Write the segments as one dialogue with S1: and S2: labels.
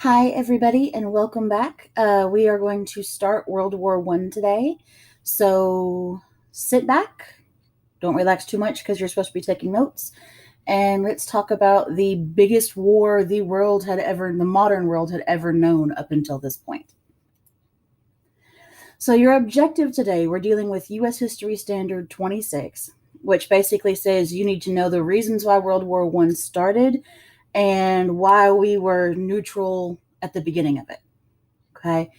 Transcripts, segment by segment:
S1: Hi, everybody, and welcome back. We are going to start World War One today. So sit back, don't relax too much because you're supposed to be taking notes, and let's talk about the biggest war the modern world had ever known up until this point. So, your objective today, we're dealing with U.S. History Standard 26, which basically says you need to know the reasons why World War One started and why we were neutral at the beginning of it. Okay.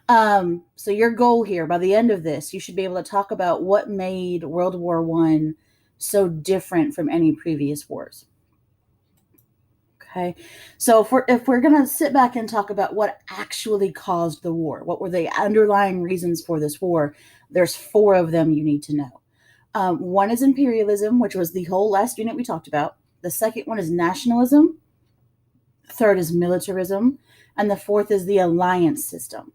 S1: So your goal here, by the end of this, you should be able to talk about what made World War One so different from any previous wars. Okay. So if we're gonna sit back and talk about what actually caused the war, what were the underlying reasons for this war, there's four of them you need to know. One is imperialism, which was the whole last unit we talked about. The second one is nationalism. Third is militarism, and the fourth is the alliance system.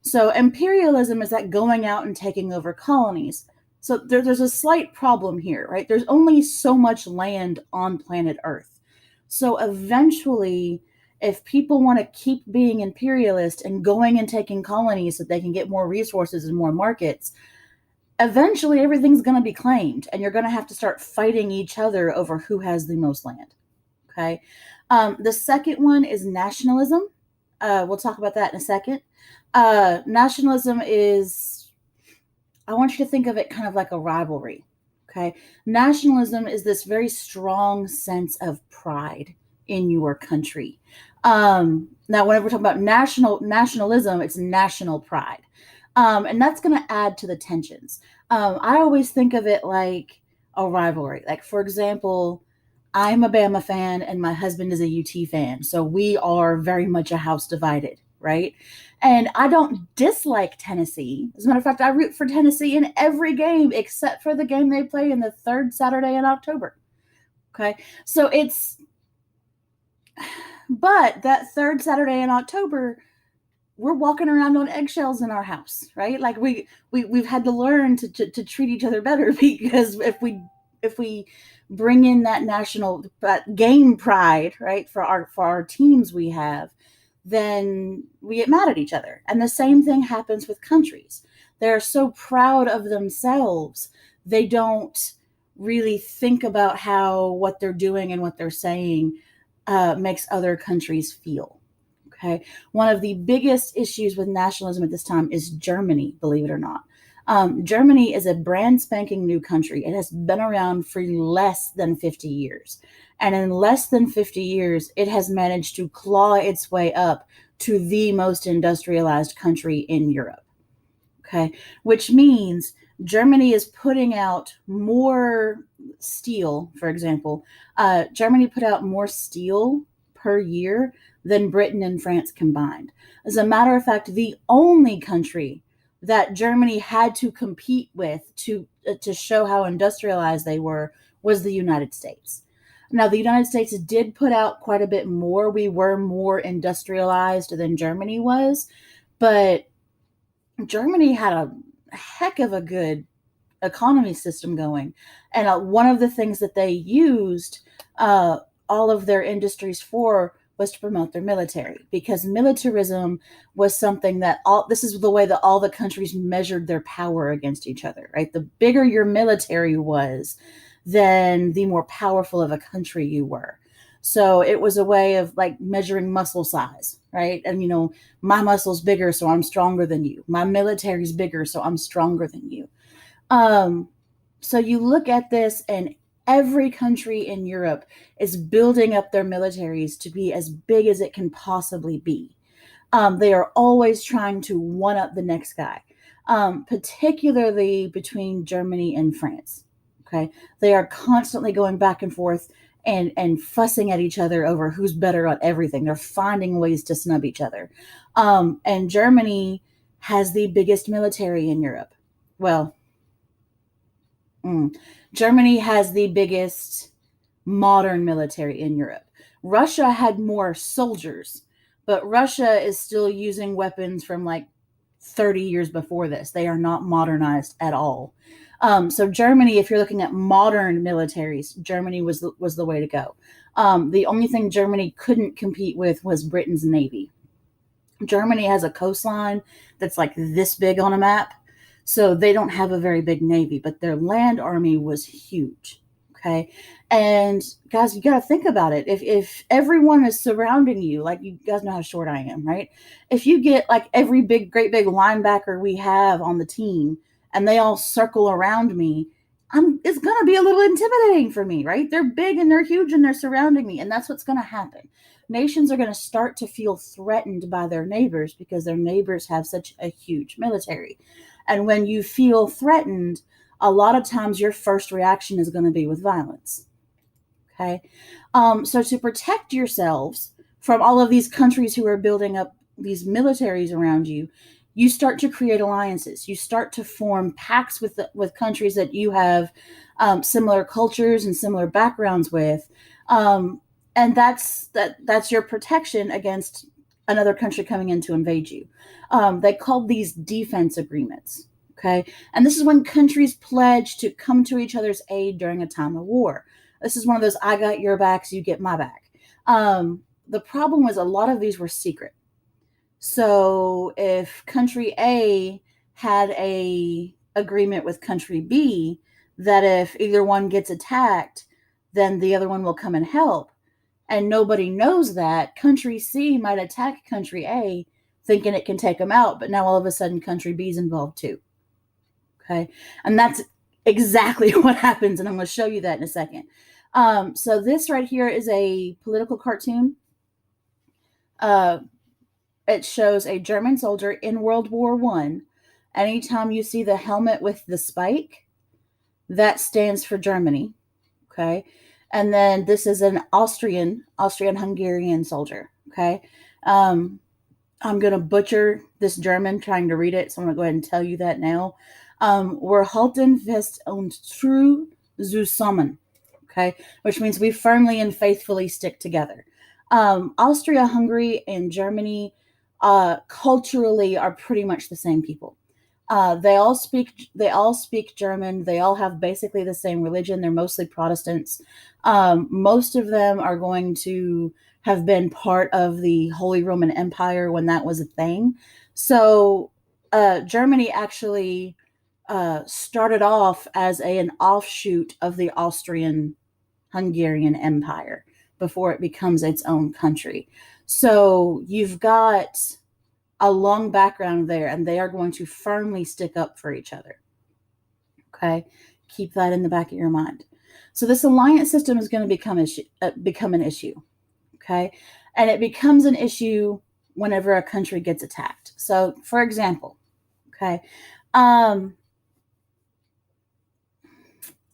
S1: So imperialism is that going out and taking over colonies. So there's a slight problem here, right? There's only so much land on planet Earth. So eventually, if people want to keep being imperialist and going and taking colonies so they can get more resources and more markets, eventually everything's going to be claimed, and you're going to have to start fighting each other over who has the most land. Okay. The second one is nationalism. We'll talk about that in a second. Nationalism is, I want you to think of it kind of like a rivalry. Okay. Nationalism is this very strong sense of pride in your country. Now, whenever we're talking about nationalism, it's national pride. And that's going to add to the tensions. I always think of it like a rivalry. Like, for example, I'm a Bama fan and my husband is a UT fan. So we are very much a house divided, right? And I don't dislike Tennessee. As a matter of fact, I root for Tennessee in every game except for the game they play in the third Saturday in October. Okay. So but that third Saturday in October, we're walking around on eggshells in our house, right? Like we've had to learn to treat each other better because if we bring in that national game pride, right, for our teams we have, then we get mad at each other. And the same thing happens with countries. They're so proud of themselves, they don't really think about how what they're doing and what they're saying makes other countries feel. Okay. One of the biggest issues with nationalism at this time is Germany, believe it or not. Germany is a brand spanking new country. It has been around for less than 50 years. And in less than 50 years, it has managed to claw its way up to the most industrialized country in Europe. Okay. Which means Germany is putting out more steel, for example. Germany put out more steel per year than Britain and France combined. As a matter of fact, the only country that Germany had to compete with to show how industrialized they were was the United States. Now, the United States did put out quite a bit more. We were more industrialized than Germany was, but Germany had a heck of a good economy system going. And one of the things that they used all of their industries for was to promote their military, because militarism was something that this is the way that all the countries measured their power against each other, right? The bigger your military was, then the more powerful of a country you were. So it was a way of like measuring muscle size, right? And my muscle's bigger, so I'm stronger than you. My military's bigger, so I'm stronger than you. So you look at this, and every country in Europe is building up their militaries to be as big as it can possibly be. They are always trying to one up the next guy, particularly between Germany and France. Okay. They are constantly going back and forth and fussing at each other over who's better at everything. They're finding ways to snub each other. And Germany has the biggest military in Europe. Well, Germany has the biggest modern military in Europe. Russia had more soldiers, but Russia is still using weapons from like 30 years before this. They are not modernized at all. So Germany, if you're looking at modern militaries, Germany was the way to go. The only thing Germany couldn't compete with was Britain's navy. Germany has a coastline that's like this big on a map. So they don't have a very big navy, but their land army was huge. Okay. And guys, you got to think about it. If everyone is surrounding you, like you guys know how short I am, right? If you get like every great big linebacker we have on the team and they all circle around me, it's going to be a little intimidating for me, right? They're big and they're huge and they're surrounding me. And that's what's going to happen. Nations are going to start to feel threatened by their neighbors because their neighbors have such a huge military. And when you feel threatened, a lot of times your first reaction is going to be with violence. Okay. So to protect yourselves from all of these countries who are building up these militaries around you, you start to create alliances. You start to form pacts with countries that you have similar cultures and similar backgrounds with. And that's your protection against another country coming in to invade you. They call these defense agreements. Okay. And this is when countries pledge to come to each other's aid during a time of war. This is one of those I got your backs, you get my back. The problem was a lot of these were secret. So if country A had a agreement with country B that if either one gets attacked, then the other one will come and help, and nobody knows that, country C might attack country A thinking it can take them out, but now all of a sudden country B is involved too. Okay. And that's exactly what happens. And I'm going to show you that in a second. So this right here is a political cartoon. It shows a German soldier in World War I. Anytime you see the helmet with the spike, that stands for Germany. Okay. And then this is an Austrian-Hungarian soldier. Okay. I'm going to butcher this German trying to read it, so I'm going to go ahead and tell you that now. Wir halten fest und treu zusammen. Okay, which means we firmly and faithfully stick together. Austria-Hungary and Germany culturally are pretty much the same people. They all speak German. They all have basically the same religion. They're mostly Protestants. Most of them are going to have been part of the Holy Roman Empire when that was a thing. So Germany actually started off as an offshoot of the Austrian-Hungarian Empire before it becomes its own country. So you've got a long background there, and they are going to firmly stick up for each other. Okay, keep that in the back of your mind. So this alliance system is going to become an issue. Okay, and it becomes an issue whenever a country gets attacked. So, for example, okay,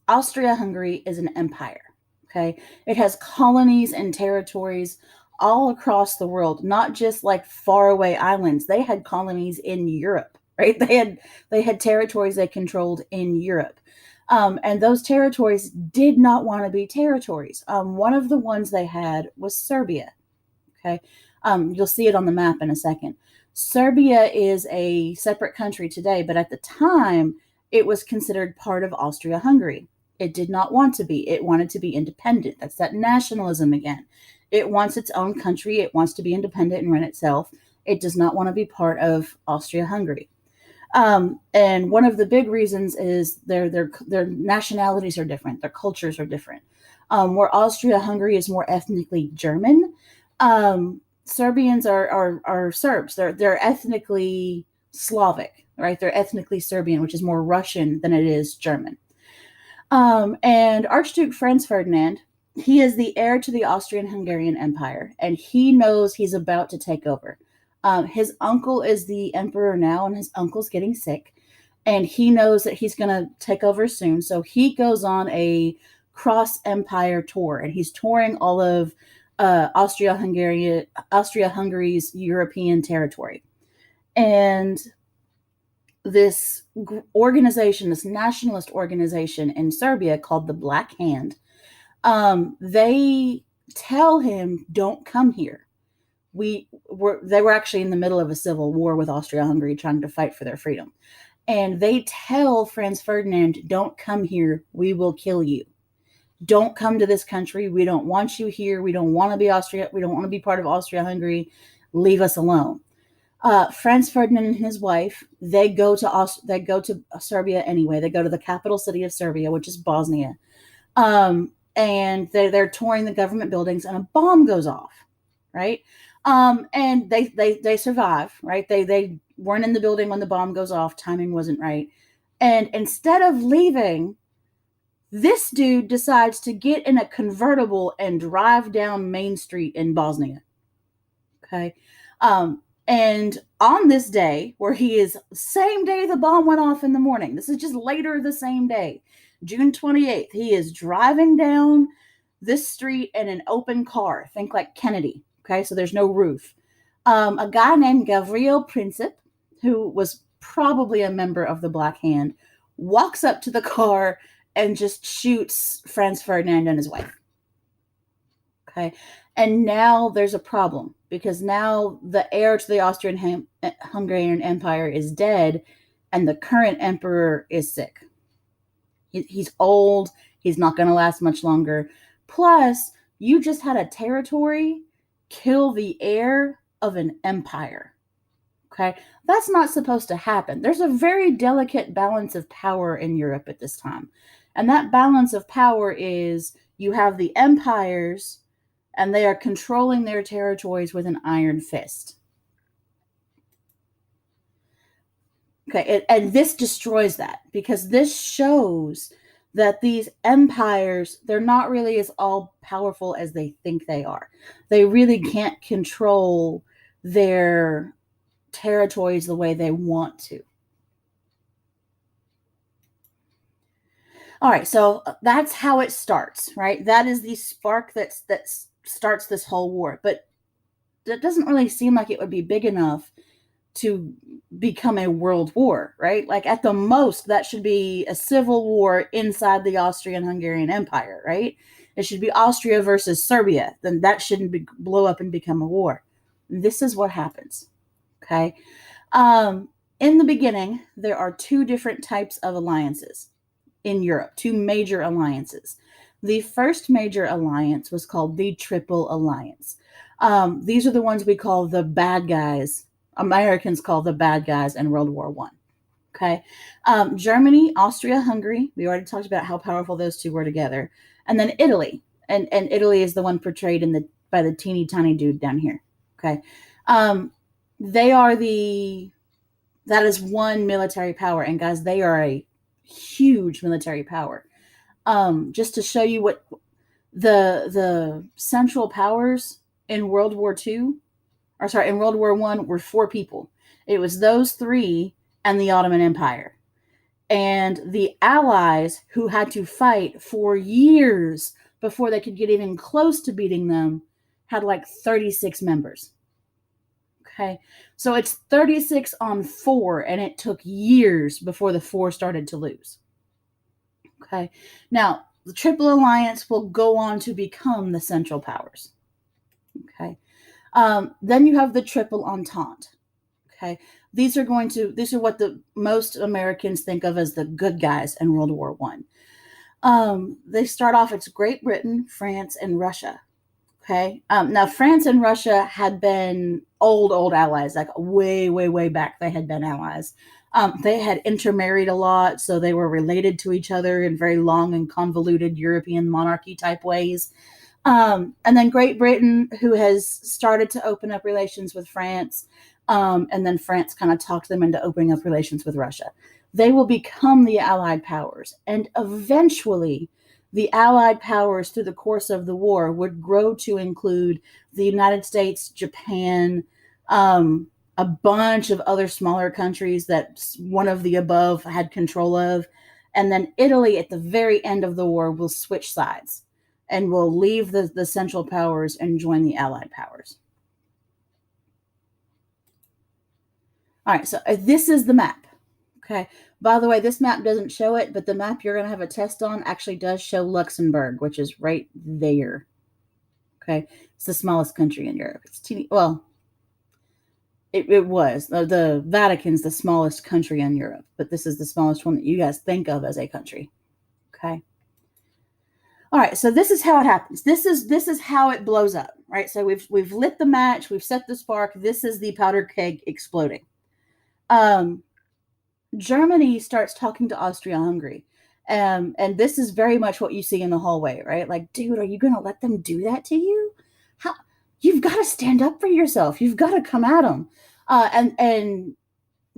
S1: Austria-Hungary is an empire. Okay, it has colonies and territories all across the world, not just like faraway islands. They had colonies in Europe, right? They had territories they controlled in Europe. And those territories did not want to be territories. One of the ones they had was Serbia. Okay. You'll see it on the map in a second. Serbia is a separate country today, but at the time, it was considered part of Austria-Hungary. It did not want to be. It wanted to be independent. That's that nationalism again. It wants its own country. It wants to be independent and run itself. It does not want to be part of Austria-Hungary. And one of the big reasons is their nationalities are different. Their cultures are different. Where Austria-Hungary is more ethnically German, Serbians are Serbs. They're ethnically Slavic, right? They're ethnically Serbian, which is more Russian than it is German. And Archduke Franz Ferdinand, he is the heir to the Austrian-Hungarian Empire, and he knows he's about to take over. His uncle is the emperor now, and his uncle's getting sick, and he knows that he's going to take over soon. So he goes on a cross-empire tour, and he's touring all of Austria-Hungary's European territory. And this organization, this nationalist organization in Serbia called the Black Hand, they tell him, don't come here. They were actually in the middle of a civil war with Austria-Hungary trying to fight for their freedom. And they tell Franz Ferdinand, don't come here. We will kill you. Don't come to this country. We don't want you here. We don't want to be Austria. We don't want to be part of Austria-Hungary. Leave us alone. Franz Ferdinand and his wife, they go to Serbia anyway. They go to the capital city of Serbia, which is Bosnia. And they're touring the government buildings, and a bomb goes off, right? And they survive, right? They weren't in the building when the bomb goes off. Timing wasn't right. And instead of leaving, this dude decides to get in a convertible and drive down Main Street in Bosnia. Okay. And on this day, where he is, same day the bomb went off in the morning, this is just later the same day, June 28th, he is driving down this street in an open car. Think like Kennedy. Okay, so there's no roof. A guy named Gavril Princip, who was probably a member of the Black Hand, walks up to the car and just shoots Franz Ferdinand and his wife. Okay, and now there's a problem, because now the heir to the Austrian-Hungarian Empire is dead, and the current emperor is sick. He's old. He's not going to last much longer. Plus, you just had a territory kill the heir of an empire. Okay, that's not supposed to happen. There's a very delicate balance of power in Europe at this time. And that balance of power is, you have the empires, and they are controlling their territories with an iron fist. Okay, and this destroys that, because this shows that these empires, they're not really as all powerful as they think they are. They really can't control their territories the way they want to. All right, so that's how it starts, right? That is the spark that starts this whole war. But that doesn't really seem like it would be big enough to become a world war, right? Like, at the most, that should be a civil war inside the Austrian-Hungarian Empire, right? It should be Austria versus Serbia. Then that shouldn't blow up and become a war. This is what happens, okay? In the beginning, there are two different types of alliances in Europe, two major alliances. The first major alliance was called the Triple Alliance. These are the ones we call the bad guys. Americans call the bad guys in World War I. Okay. Germany, Austria, Hungary. We already talked about how powerful those two were together. And then Italy. And Italy is the one portrayed by the teeny tiny dude down here. Okay. They are that is one military power. And guys, they are a huge military power. Just to show you what the central powers in World War II, in World War I, were four people. It was those three and the Ottoman Empire. And the Allies, who had to fight for years before they could get even close to beating them, had like 36 members. Okay, so it's 36 on 4, and it took years before the 4 started to lose. Okay, now the Triple Alliance will go on to become the Central Powers. Okay, then you have the Triple Entente. Okay, these are what the most Americans think of as the good guys in World War I. They start off, it's Great Britain, France, and Russia. Okay, now France and Russia had been old allies, like way, way, way back. They had been allies. They had intermarried a lot, so they were related to each other in very long and convoluted European monarchy type ways. And then Great Britain, who has started to open up relations with France, and then France kind of talked them into opening up relations with Russia. They will become the Allied powers, and eventually the Allied powers, through the course of the war, would grow to include the United States, Japan, a bunch of other smaller countries that one of the above had control of. And then Italy, at the very end of the war, will switch sides and will leave the Central Powers and join the Allied powers. All right, so this is the map. Okay. By the way, this map doesn't show it, but the map you're going to have a test on actually does show Luxembourg, which is right there. Okay. It's the smallest country in Europe. It's teeny. Well, it was. The Vatican's the smallest country in Europe, but this is the smallest one that you guys think of as a country. Okay. All right. So this is how it happens. This is how it blows up. right? So we've lit the match, we've set the spark. This is the powder keg exploding. Germany starts talking to Austria-Hungary. And this is very much what you see in the hallway, right? Like, dude, are you going to let them do that to you? How? You've got to stand up for yourself. You've got to come at them. And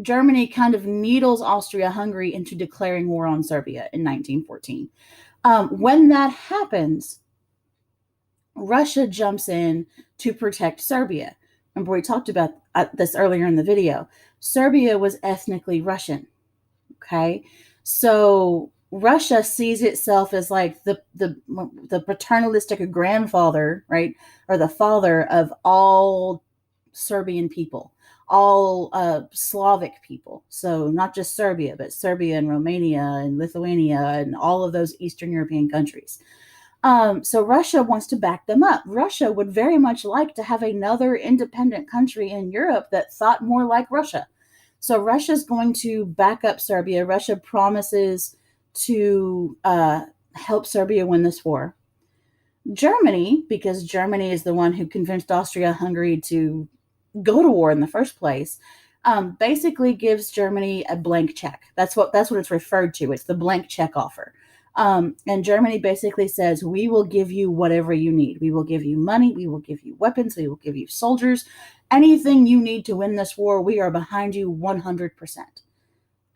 S1: Germany kind of needles Austria-Hungary into declaring war on Serbia in 1914. When that happens, Russia jumps in to protect Serbia. Remember, we talked about this earlier in the video. Serbia was ethnically Russian. Okay, so Russia sees itself as like the paternalistic grandfather, right, or the father of all Serbian people, all Slavic people. So not just Serbia, but Serbia and Romania and Lithuania and all of those Eastern European countries. So Russia wants to back them up. Russia would very much like to have another independent country in Europe that thought more like Russia. So Russia's going to back up Serbia. Russia promises to help Serbia win this war. Germany, because Germany is the one who convinced Austria-Hungary to go to war in the first place, basically gives Germany a blank check. That's what it's referred to. It's the blank check offer. And Germany basically says, we will give you whatever you need. We will give you money. We will give you weapons. We will give you soldiers. Anything you need to win this war, we are behind you 100%.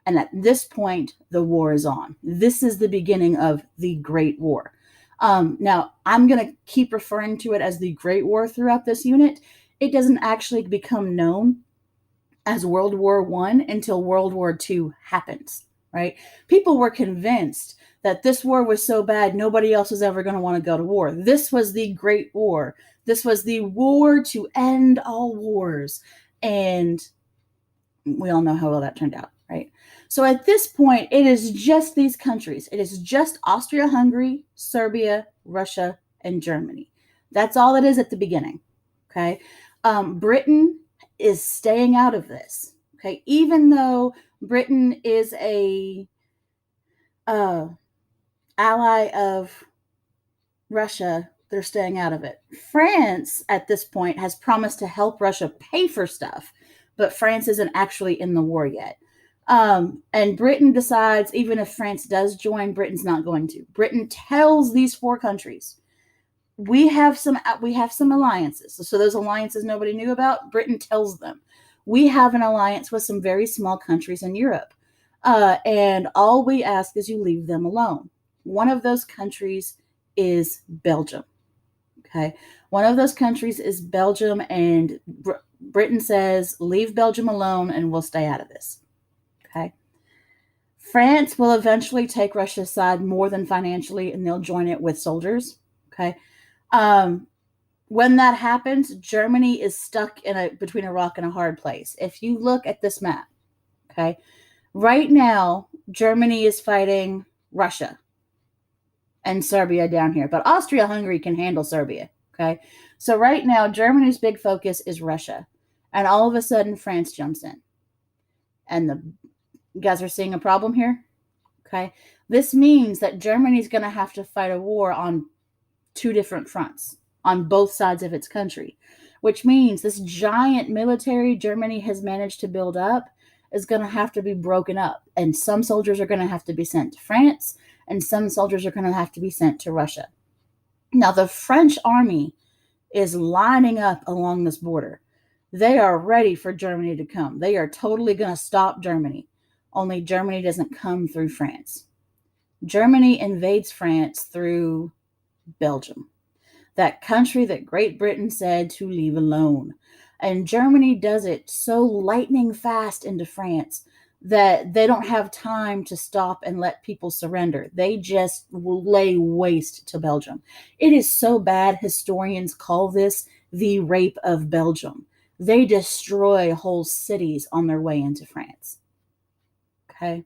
S1: And at this point, the war is on. This is the beginning of the Great War. Now, I'm going to keep referring to it as the Great War throughout this unit. It doesn't actually become known as World War I until World War II happens, right? People were convinced that this war was so bad, nobody else was ever going to want to go to war. This was the Great War. This was the war to end all wars. And we all know how well that turned out, right? So at this point, it is just these countries. It is just Austria-Hungary, Serbia, Russia, and Germany. That's all it is at the beginning, okay? Britain is staying out of this, okay? Even though Britain is a ally of Russia, they're staying out of it. France, at this point, has promised to help Russia pay for stuff, but France isn't actually in the war yet. And Britain decides, even if France does join, Britain's not going to. Britain tells these four countries, we have some alliances. So those alliances nobody knew about, Britain tells them, we have an alliance with some very small countries in Europe. And all we ask is you leave them alone. One of those countries is Belgium. Okay. One of those countries is Belgium, and Britain says, leave Belgium alone and we'll stay out of this. Okay. France will eventually take Russia's side more than financially, and they'll join it with soldiers. Okay. When that happens, Germany is stuck between a rock and a hard place. If you look at this map, okay, right now, Germany is fighting Russia and Serbia down here, but Austria-Hungary can handle Serbia, okay? So right now, Germany's big focus is Russia, and all of a sudden, France jumps in. And you guys are seeing a problem here, okay? This means that Germany's going to have to fight a war on two different fronts, on both sides of its country, which means this giant military Germany has managed to build up is going to have to be broken up. And some soldiers are going to have to be sent to France, and some soldiers are going to have to be sent to Russia. Now, the French army is lining up along this border. They are ready for Germany to come. They are totally going to stop Germany. Only Germany doesn't come through France. Germany invades France through Belgium, that country that Great Britain said to leave alone. And Germany does it so lightning fast into France that they don't have time to stop and let people surrender. They just will lay waste to Belgium. It is so bad, historians call this the rape of Belgium. They destroy whole cities on their way into France. Okay.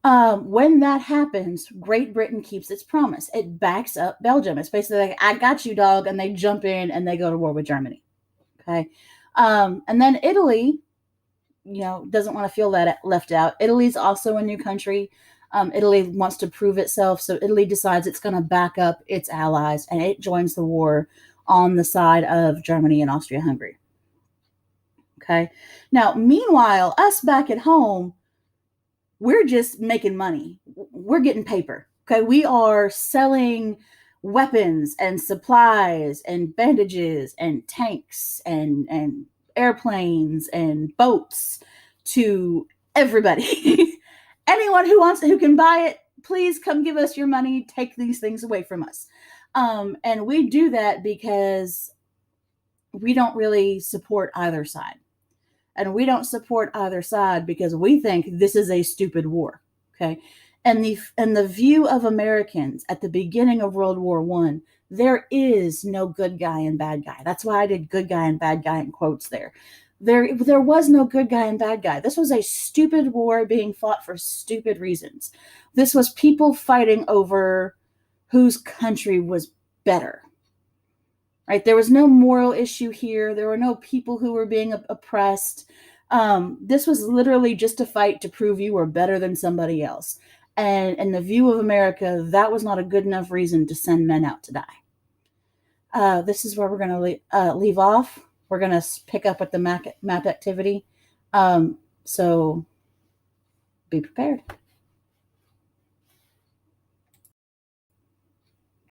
S1: When that happens, Great Britain keeps its promise. It backs up Belgium. It's basically like, I got you, dog, and they jump in and they go to war with Germany. Okay. And then Italy, doesn't want to feel that left out. Italy's also a new country. Italy wants to prove itself, so Italy decides it's going to back up its allies, and it joins the war on the side of Germany and Austria-Hungary. Okay. Now, meanwhile, us back at home, we're just making money. We're getting paper. Okay. We are selling weapons and supplies and bandages and tanks and airplanes and boats to everybody. Anyone who can buy it, please come give us your money. Take these things away from us. And we do that because we don't really support either side. And we don't support either side because we think this is a stupid war. Okay. And the view of Americans at the beginning of World War One, there is no good guy and bad guy. That's why I did good guy and bad guy in quotes there. There was no good guy and bad guy. This was a stupid war being fought for stupid reasons. This was people fighting over whose country was better. Right? There was no moral issue here. There were no people who were being oppressed. This was literally just a fight to prove you were better than somebody else. And in the view of America, that was not a good enough reason to send men out to die. This is where we're going to leave off. We're going to pick up with the map activity. So be prepared.